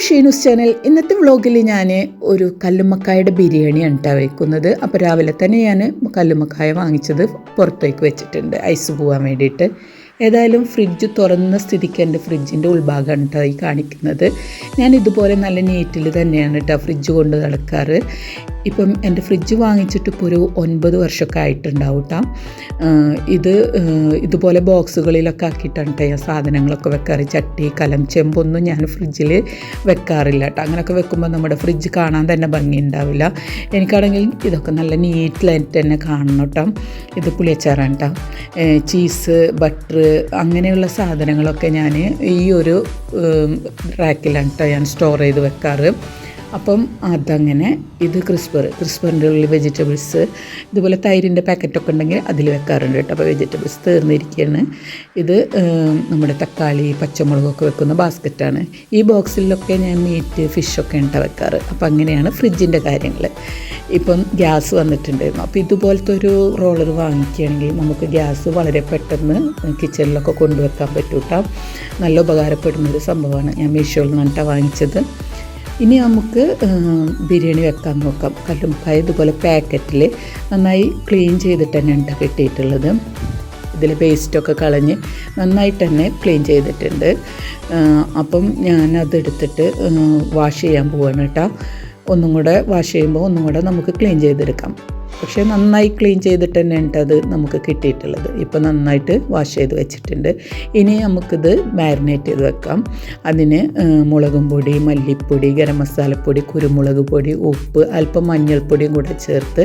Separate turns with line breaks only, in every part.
ഷീനൂസ് channel. ഇന്നത്തെ വ്ളോഗിൽ ഞാൻ ഒരു കല്ലുമ്മക്കായുടെ ബിരിയാണിയാണ് കേട്ടോ വയ്ക്കുന്നത്. അപ്പോൾ രാവിലെ തന്നെ ഞാൻ കല്ലുമ്മക്കായ വാങ്ങിച്ചത് പുറത്തേക്ക് വെച്ചിട്ടുണ്ട് ഐസ് പോകാൻ വേണ്ടിയിട്ട്. ഏതായാലും ഫ്രിഡ്ജ് തുറന്ന സ്ഥിതിക്ക് എൻ്റെ ഫ്രിഡ്ജിൻ്റെ ഉൾഭാഗമാണ് കേട്ടോ ഈ കാണിക്കുന്നത്. ഞാൻ ഇതുപോലെ നല്ല നീറ്റിൽ തന്നെയാണ് കേട്ടോ ഫ്രിഡ്ജ് കൊണ്ട് നടക്കാറ്. ഇപ്പം എൻ്റെ ഫ്രിഡ്ജ് വാങ്ങിച്ചിട്ട് ഇപ്പോൾ ഒരു 9 വർഷമൊക്കെ ആയിട്ടുണ്ടാവും കേട്ടോ. ഇതുപോലെ ബോക്സുകളിലൊക്കെ ആക്കിയിട്ടാണ് കേട്ടോ ഞാൻ സാധനങ്ങളൊക്കെ വെക്കാറ്. ചട്ടി, കലം, ചെമ്പൊന്നും ഞാൻ ഫ്രിഡ്ജിൽ വെക്കാറില്ല കേട്ടോ. അങ്ങനെയൊക്കെ വെക്കുമ്പോൾ നമ്മുടെ ഫ്രിഡ്ജ് കാണാൻ തന്നെ ഭംഗി ഉണ്ടാവില്ല. എനിക്കാണെങ്കിൽ ഇതൊക്കെ നല്ല നീറ്റിലായിട്ട് തന്നെ കാണണം കേട്ടോ. ഇത് പുളിയച്ചാറാണ് കേട്ടോ. ചീസ്, ബട്ടർ അങ്ങനെയുള്ള സാധനങ്ങളൊക്കെ ഞാൻ ഈ ഒരു റാക്കിലാണ് കേട്ടോ ഞാൻ സ്റ്റോർ ചെയ്ത് വെക്കാറ്. അപ്പം അതങ്ങനെ ഇത് ക്രിസ്പറിൻ്റെ ഉള്ളിൽ വെജിറ്റബിൾസ്, ഇതുപോലെ തൈരിൻ്റെ പാക്കറ്റൊക്കെ ഉണ്ടെങ്കിൽ അതിൽ വെക്കാറുണ്ട് കേട്ടോ. അപ്പോൾ വെജിറ്റബിൾസ് തീർന്നിരിക്കുകയാണ്. ഇത് നമ്മുടെ തക്കാളി, പച്ചമുളകൊക്കെ വെക്കുന്ന ബാസ്ക്കറ്റാണ്. ഈ ബോക്സിലൊക്കെ ഞാൻ മീറ്റ്, ഫിഷൊക്കെ ഇട്ട വെക്കാറ്. അപ്പോൾ അങ്ങനെയാണ് ഫ്രിഡ്ജിൻ്റെ കാര്യങ്ങൾ. ഇപ്പം ഗ്യാസ് വന്നിട്ടുണ്ടായിരുന്നു. അപ്പോൾ ഇതുപോലത്തെ ഒരു റോളർ വാങ്ങിക്കുകയാണെങ്കിൽ നമുക്ക് ഗ്യാസ് വളരെ പെട്ടെന്ന് കിച്ചണിലൊക്കെ കൊണ്ടുവെക്കാൻ പറ്റും കേട്ടോ. നല്ല ഉപകാരപ്പെടുന്നൊരു സംഭവമാണ്. ഞാൻ മീഷോയിൽ നിന്നിട്ടാണ് വാങ്ങിച്ചത്. ഇനി നമുക്ക് ബിരിയാണി വെക്കാൻ നോക്കാം. കല്ലുമ്മക്കായ ഇതുപോലെ പാക്കറ്റിൽ നന്നായി ക്ലീൻ ചെയ്തിട്ട് തന്നെ ഉണ്ട് കിട്ടിയിട്ടുള്ളത്. ഇതിൽ പേസ്റ്റൊക്കെ കളഞ്ഞ് നന്നായിട്ട് തന്നെ ക്ലീൻ ചെയ്തിട്ടുണ്ട്. അപ്പം ഞാനതെടുത്തിട്ട് വാഷ് ചെയ്യാൻ പോവാണ് കേട്ടോ. ഒന്നും കൂടെ വാഷ് ചെയ്യുമ്പോൾ ഒന്നും കൂടെ നമുക്ക് ക്ലീൻ ചെയ്തെടുക്കാം. പക്ഷേ നന്നായി ക്ലീൻ ചെയ്തിട്ട് തന്നെ അത് നമുക്ക് കിട്ടിയിട്ടുള്ളത്. ഇപ്പോൾ നന്നായിട്ട് വാഷ് ചെയ്ത് വെച്ചിട്ടുണ്ട്. ഇനി നമുക്കിത് മാരിനേറ്റ് ചെയ്ത് വെക്കാം. അതിന് മുളകും പൊടി, മല്ലിപ്പൊടി, ഗരം മസാലപ്പൊടി, കുരുമുളക് പൊടി, ഉപ്പ്, അല്പം മഞ്ഞൾപ്പൊടിയും കൂടെ ചേർത്ത്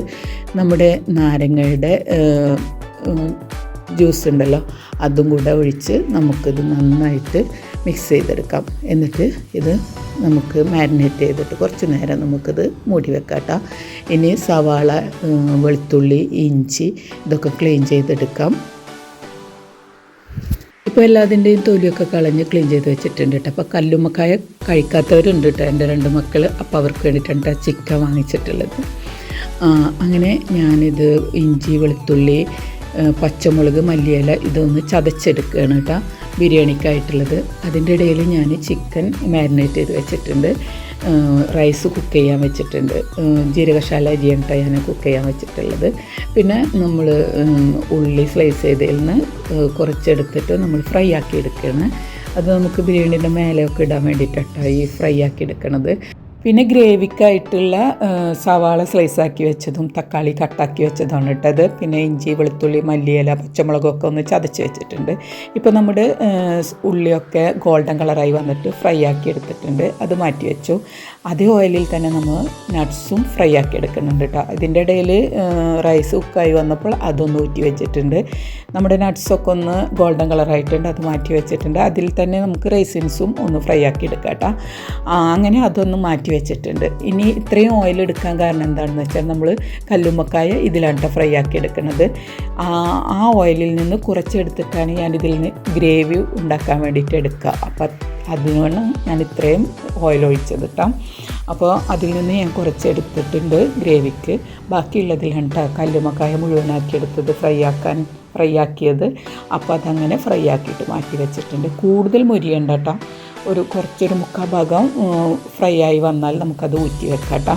നമ്മുടെ നാരങ്ങയുടെ ജ്യൂസ് ഉണ്ടല്ലോ അതും കൂടെ ഒഴിച്ച് നമുക്കിത് നന്നായിട്ട് മിക്സ് ചെയ്തെടുക്കാം. എന്നിട്ട് ഇത് നമുക്ക് മാരിനേറ്റ് ചെയ്തിട്ട് കുറച്ച് നേരം നമുക്കിത് മൂടി വെക്കാം. ഇനി സവാള, വെളുത്തുള്ളി, ഇഞ്ചി ഇതൊക്കെ ക്ലീൻ ചെയ്തെടുക്കാം. ഇപ്പോൾ എല്ലാത്തിൻ്റെയും തൊലിയൊക്കെ കളഞ്ഞ് ക്ലീൻ ചെയ്ത് വെച്ചിട്ടുണ്ട് കേട്ടോ. അപ്പോൾ കല്ലുമ്മക്കായ കഴിക്കാത്തവരുണ്ട് കേട്ടോ, എൻ്റെ 2 മക്കൾ. അപ്പോൾ അവർക്ക് വേണ്ടിയിട്ടാണ് ചിക്കൻ വാങ്ങിച്ചിട്ടുള്ളത്. അങ്ങനെ ഞാനിത് ഇഞ്ചി, വെളുത്തുള്ളി, പച്ചമുളക്, മല്ലിയില ഇതൊന്ന് ചതച്ചെടുക്കുകയാണ് കേട്ടോ ബിരിയാണിക്കായിട്ടുള്ളത്. അതിൻ്റെ ഇടയിൽ ഞാൻ ചിക്കൻ മാരിനേറ്റ് ചെയ്ത് വെച്ചിട്ടുണ്ട്. റൈസ് കുക്ക് ചെയ്യാൻ വെച്ചിട്ടുണ്ട്. ജീരകശാല അരിയാണ് കേട്ടോ ഞാൻ കുക്ക് ചെയ്യാൻ വെച്ചിട്ടുള്ളത്. പിന്നെ നമ്മൾ ഉള്ളി സ്ലൈസ് ചെയ്തതിൽ നിന്ന് കുറച്ചെടുത്തിട്ട് നമ്മൾ ഫ്രൈ ആക്കി എടുക്കുകയാണ്. അത് നമുക്ക് ബിരിയാണീൻ്റെ മേലെയൊക്കെ ഇടാൻ വേണ്ടിയിട്ടാണ് ഈ ഫ്രൈ ആക്കി എടുക്കണത്. പിന്നെ ഗ്രേവിക്കായിട്ടുള്ള സവാള സ്ലൈസാക്കി വെച്ചതും തക്കാളി കട്ടാക്കി വെച്ചതാണ് ഇട്ടത്. പിന്നെ ഇഞ്ചി, വെളുത്തുള്ളി, മല്ലിയില, പച്ചമുളകൊക്കെ ഒന്ന് ചതച്ച് വെച്ചിട്ടുണ്ട്. ഇപ്പോൾ നമ്മുടെ ഉള്ളിയൊക്കെ ഗോൾഡൻ കളറായി വന്നിട്ട് ഫ്രൈ ആക്കി എടുത്തിട്ടുണ്ട്. അത് മാറ്റി വെച്ചു. അതേ ഓയിലിൽ തന്നെ നമ്മൾ നട്ട്സും ഫ്രൈ ആക്കി എടുക്കുന്നുണ്ട് കേട്ടോ. ഇതിൻ്റെ ഇടയിൽ റൈസ് കുക്കായി വന്നപ്പോൾ അതൊന്ന് ഊറ്റി വെച്ചിട്ടുണ്ട്. നമ്മുടെ നട്ട്സൊക്കെ ഒന്ന് ഗോൾഡൻ കളറായിട്ടുണ്ട്, അത് മാറ്റി വെച്ചിട്ടുണ്ട്. അതിൽ തന്നെ നമുക്ക് റൈസിൻസും ഒന്ന് ഫ്രൈ ആക്കി എടുക്കാം കേട്ടോ. അങ്ങനെ അതൊന്ന് മാറ്റി വെച്ചിട്ടുണ്ട്. ഇനി ഇത്രയും ഓയിൽ എടുക്കാൻ കാരണം എന്താണെന്ന് വെച്ചാൽ നമ്മൾ കല്ലുമ്മക്കായ ഇതിലാണ് ഫ്രൈ ആക്കി എടുക്കുന്നത്. ആ ഓയിലിൽ നിന്ന് കുറച്ചെടുത്തിട്ടാണ് ഞാൻ ഇതിൽ നിന്ന് ഗ്രേവി ഉണ്ടാക്കാൻ വേണ്ടിയിട്ട് എടുക്കുക. അപ്പം അതിനാണ് ഞാൻ ഇത്രയും ഓയിൽ ഒഴിച്ചത് കേട്ടോ. അപ്പോൾ അതിൽ നിന്ന് ഞാൻ കുറച്ചെടുത്തിട്ടുണ്ട് ഗ്രേവിക്ക്. ബാക്കിയുള്ളതിലാണ് കേട്ടോ കല്ലുമ്മക്കായ മുഴുവനാക്കിയെടുത്തത് ഫ്രൈ ആക്കിയത്. അപ്പോൾ അതങ്ങനെ ഫ്രൈ ആക്കിയിട്ട് മാറ്റി വെച്ചിട്ടുണ്ട്. കൂടുതൽ മുരിയണ്ട കേട്ടോ. കുറച്ചൊരു 3/4 ഭാഗം ഫ്രൈ ആയി വന്നാൽ നമുക്കത് ഊറ്റി വെക്കാം കേട്ടോ.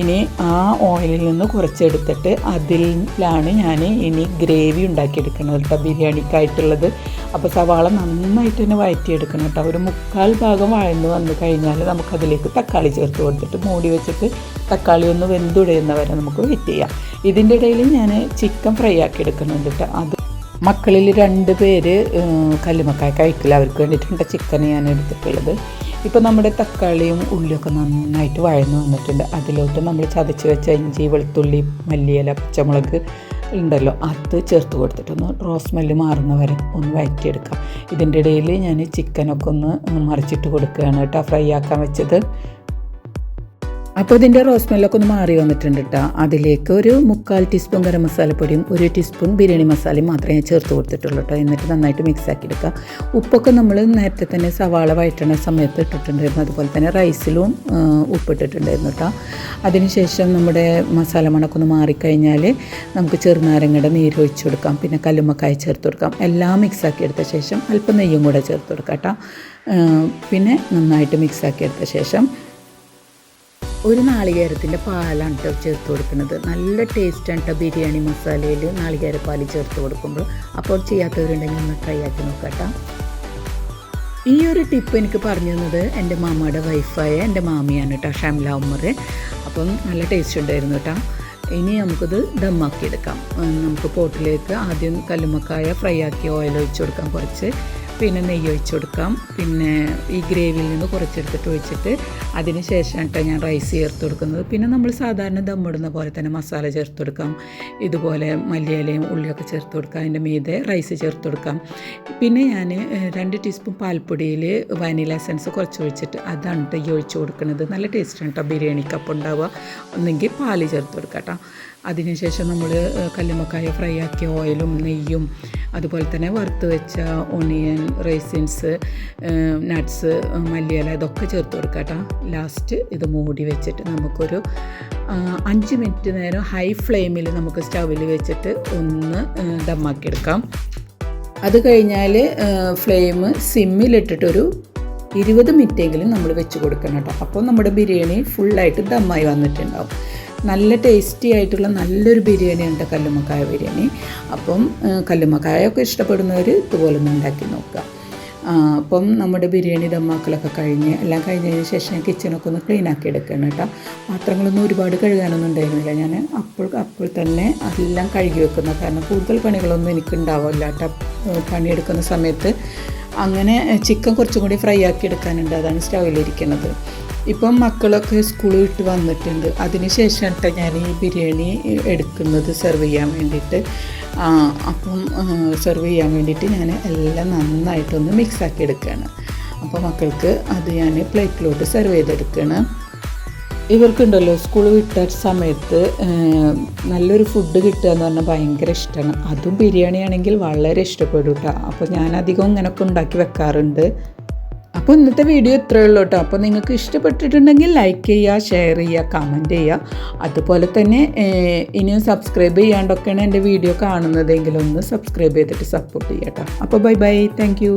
ഇനി ആ ഓയിലിൽ നിന്ന് കുറച്ചെടുത്തിട്ട് അതിലാണ് ഞാൻ ഇനി ഗ്രേവി ഉണ്ടാക്കിയെടുക്കുന്നത് കേട്ടോ ബിരിയാണിക്കായിട്ടുള്ളത്. അപ്പോൾ സവാള നന്നായിട്ട് തന്നെ വഴറ്റിയെടുക്കണം കേട്ടോ. ഒരു 3/4 ഭാഗം വഴന്ന് വന്നു കഴിഞ്ഞാൽ നമുക്കതിലേക്ക് തക്കാളി ചേർത്ത് കൊടുത്തിട്ട് മൂടി വെച്ചിട്ട് തക്കാളി ഒന്ന് വെന്തുടയുന്നവരെ നമുക്ക് വെയിറ്റ് ചെയ്യാം. ഇതിൻ്റെ ഇടയിൽ ഞാൻ ചിക്കൻ ഫ്രൈ ആക്കി എടുക്കുന്നുണ്ട് കേട്ടോ. അത് മക്കളിൽ 2 പേര് കല്ലുമ്മക്കായ കഴിക്കില്ല, അവർക്ക് വേണ്ടിയിട്ടുണ്ട് ചിക്കൻ ഞാൻ എടുത്തിട്ടുള്ളത്. ഇപ്പോൾ നമ്മുടെ തക്കാളിയും ഉള്ളിയൊക്കെ നന്നായിട്ട് വഴന്ന് വന്നിട്ടുണ്ട്. അതിലോട്ട് നമ്മൾ ചതച്ച് വെച്ച ഇഞ്ചി, വെളുത്തുള്ളി, മല്ലിയില, പച്ചമുളക് ഉണ്ടല്ലോ അത് ചേർത്ത് കൊടുത്തിട്ടൊന്ന് സ്മെല്ല് മാറുന്നവരെ ഒന്ന് വഴറ്റിയെടുക്കാം. ഇതിൻ്റെ ഇടയിൽ ഞാൻ ചിക്കനൊക്കെ ഒന്ന് മറിച്ചിട്ട് കൊടുക്കുകയാണ് കേട്ടോ ഫ്രൈ ആക്കാൻ വെച്ചത്. അപ്പോൾ ഇതിൻ്റെ റോസ് സ്മെല്ലൊക്കെ ഒന്ന് മാറി വന്നിട്ടുണ്ട് കേട്ടോ. അതിലേക്ക് ഒരു 3/4 ടീസ്പൂൺ ഗരം മസാലപ്പൊടിയും 1 ടീസ്പൂൺ ബിരിയാണി മസാലയും മാത്രമേ ഞാൻ ചേർത്ത് കൊടുത്തിട്ടുള്ളൂ കേട്ടോ. എന്നിട്ട് നന്നായിട്ട് മിക്സ് ആക്കി എടുക്കുക. ഉപ്പൊക്കെ നമ്മൾ നേരത്തെ തന്നെ സവാള വഴറ്റണ സമയത്ത് ഇട്ടിട്ടുണ്ടായിരുന്നു. അതുപോലെ തന്നെ റൈസിലും ഉപ്പിട്ടിട്ടുണ്ടായിരുന്നു കേട്ടോ. അതിനുശേഷം നമ്മുടെ മസാല മണക്കൊന്ന് മാറിക്കഴിഞ്ഞാൽ നമുക്ക് ചെറുനാരങ്ങയുടെ നീര് ഒഴിച്ച് കൊടുക്കാം. പിന്നെ കല്ലുമ്മക്കായ ചേർത്ത് കൊടുക്കാം. എല്ലാം മിക്സാക്കി എടുത്ത ശേഷം അല്പം നെയ്യും കൂടെ ചേർത്ത് കൊടുക്കാം കേട്ടോ. പിന്നെ നന്നായിട്ട് മിക്സാക്കി എടുത്ത ശേഷം ഒരു നാളികേരത്തിൻ്റെ പാലാണ് കേട്ടോ ചേർത്ത് കൊടുക്കുന്നത്. നല്ല ടേസ്റ്റാണ് കേട്ടോ ബിരിയാണി മസാലയിൽ നാളികേരപ്പാൽ ചേർത്ത് കൊടുക്കുമ്പോൾ. അപ്പോൾ ചെയ്യാത്തവരുണ്ടെങ്കിൽ ഒന്ന് ട്രൈ ആക്കി നോക്കാം കേട്ടോ. ഈ ഒരു ടിപ്പ് എനിക്ക് പറഞ്ഞു തന്നത് എൻ്റെ മാമയുടെ വൈഫായ എൻ്റെ മാമിയാണ് കേട്ടോ, ഷംല ഉമ്മർ. അപ്പം നല്ല ടേസ്റ്റ് ഉണ്ടായിരുന്നു കേട്ടോ. ഇനി നമുക്കിത് ദമ്മാക്കി എടുക്കാം. നമുക്ക് പോട്ടിലേക്ക് ആദ്യം കല്ലുമ്മക്കായ ഫ്രൈ ആക്കി ഓയിൽ ഒഴിച്ച് കൊടുക്കാം കുറച്ച്. പിന്നെ നെയ്യ് ഒഴിച്ച് കൊടുക്കാം. പിന്നെ ഈ ഗ്രേവിയിൽ നിന്ന് കുറച്ചെടുത്തിട്ട് ഒഴിച്ചിട്ട് അതിന് ശേഷം കേട്ടോ ഞാൻ റൈസ് ചേർത്ത് കൊടുക്കുന്നത്. പിന്നെ നമ്മൾ സാധാരണ ദമ്മിടുന്ന പോലെ തന്നെ മസാല ചേർത്ത് കൊടുക്കാം. ഇതുപോലെ മല്ലിയിലയും ഉള്ളിയൊക്കെ ചേർത്ത് കൊടുക്കാം. അതിൻ്റെ മീതെ റൈസ് ചേർത്ത് കൊടുക്കാം. പിന്നെ ഞാൻ 2 ടീസ്പൂൺ പാൽപ്പൊടിയിൽ വാനില എസൻസ് കുറച്ച് ഒഴിച്ചിട്ട് അതാണ് കേട്ടോ ഈ ഒഴിച്ച് കൊടുക്കുന്നത്. നല്ല ടേസ്റ്റാണ് കേട്ടോ ബിരിയാണിക്കപ്പം ഉണ്ടാവുക. ഒന്നെങ്കിൽ പാല് ചേർത്ത് കൊടുക്കാം കേട്ടോ. അതിനുശേഷം നമ്മൾ കല്ലുമ്മക്കായ ഫ്രൈ ആക്കിയ ഓയിലും നെയ്യും അതുപോലെ തന്നെ വറുത്ത് വെച്ച ഓണിയൻ, റൈസിൻസ്, നട്ട്സ്, മല്ലിയില ഇതൊക്കെ ചേർത്ത് കൊടുക്കാം കേട്ടോ. ലാസ്റ്റ് ഇത് മൂടി വെച്ചിട്ട് നമുക്കൊരു 5 മിനിറ്റ് നേരം ഹൈ ഫ്ലെയിമിൽ നമുക്ക് സ്റ്റൗവിൽ വെച്ചിട്ട് ഒന്ന് ദമ്മാക്കിയെടുക്കാം. അത് കഴിഞ്ഞാൽ ഫ്ലെയിം സിമ്മിലിട്ടിട്ടൊരു 20 മിനിറ്റെങ്കിലും നമ്മൾ വെച്ച് കൊടുക്കണം കേട്ടോ. അപ്പോൾ നമ്മുടെ ബിരിയാണി ഫുള്ളായിട്ട് ദമ്മായി വന്നിട്ടുണ്ടാവും. നല്ല ടേസ്റ്റി ആയിട്ടുള്ള നല്ലൊരു ബിരിയാണി ഉണ്ട് കല്ലുമ്മക്കായ ബിരിയാണി. അപ്പം കല്ലുമ്മക്കായൊക്കെ ഇഷ്ടപ്പെടുന്നവർ ഇതുപോലെ ഒന്ന് ഉണ്ടാക്കി നോക്കുക. അപ്പം നമ്മുടെ ബിരിയാണി ദമ്മാക്കലൊക്കെ എല്ലാം കഴിഞ്ഞതിന് ശേഷം കിച്ചണൊക്കെ ഒന്ന് ക്ലീൻ ആക്കി എടുക്കണം കേട്ടോ. പാത്രങ്ങളൊന്നും ഒരുപാട് കഴുകാനൊന്നും ഉണ്ടായിരുന്നില്ല. ഞാൻ അപ്പോൾ തന്നെ എല്ലാം കഴുകി വെക്കുന്ന കാരണം കൂടുതൽ പണികളൊന്നും എനിക്ക് ഉണ്ടാവില്ല കേട്ടോ പണിയെടുക്കുന്ന സമയത്ത്. അങ്ങനെ ചിക്കൻ കുറച്ചും കൂടി ഫ്രൈ ആക്കി എടുക്കാനുണ്ട്. അതാണ് സ്റ്റൗവിലിരിക്കുന്നത്. ഇപ്പം മക്കളൊക്കെ സ്കൂൾ വിട്ട് വന്നിട്ടുണ്ട്. അതിന് ശേഷം കേട്ടോ ഞാൻ ഈ ബിരിയാണി എടുക്കുന്നത് സെർവ് ചെയ്യാൻ വേണ്ടിയിട്ട്. അപ്പം സെർവ് ചെയ്യാൻ വേണ്ടിയിട്ട് ഞാൻ എല്ലാം നന്നായിട്ടൊന്ന് മിക്സാക്കി എടുക്കുകയാണ്. അപ്പോൾ മക്കൾക്ക് അത് ഞാൻ പ്ലേറ്റിലോട്ട് സെർവ് ചെയ്തെടുക്കുകയാണ്. ഇവർക്കുണ്ടല്ലോ സ്കൂൾ വിട്ട സമയത്ത് നല്ലൊരു ഫുഡ് കിട്ടുക എന്ന് പറഞ്ഞാൽ ഭയങ്കര ഇഷ്ടമാണ്. അതും ബിരിയാണി ആണെങ്കിൽ വളരെ ഇഷ്ടപ്പെടും കേട്ടോ. അപ്പോൾ ഞാനധികം ഇങ്ങനെയൊക്കെ ഉണ്ടാക്കി വെക്കാറുണ്ട്. അപ്പോൾ ഇന്നത്തെ വീഡിയോ ഇത്രയേ ഉള്ളൂ കേട്ടോ. അപ്പോൾ നിങ്ങൾക്ക് ഇഷ്ടപ്പെട്ടിട്ടുണ്ടെങ്കിൽ ലൈക്ക് ചെയ്യുക, ഷെയർ ചെയ്യുക, കമൻറ്റ് ചെയ്യുക. അതുപോലെ തന്നെ ഇനിയും സബ്സ്ക്രൈബ് ചെയ്യാണ്ടൊക്കെയാണ് എൻ്റെ വീഡിയോ കാണുന്നതെങ്കിൽ ഒന്ന് സബ്സ്ക്രൈബ് ചെയ്തിട്ട് സപ്പോർട്ട് ചെയ്യാം കേട്ടോ. അപ്പോൾ ബൈ ബൈ, താങ്ക് യു.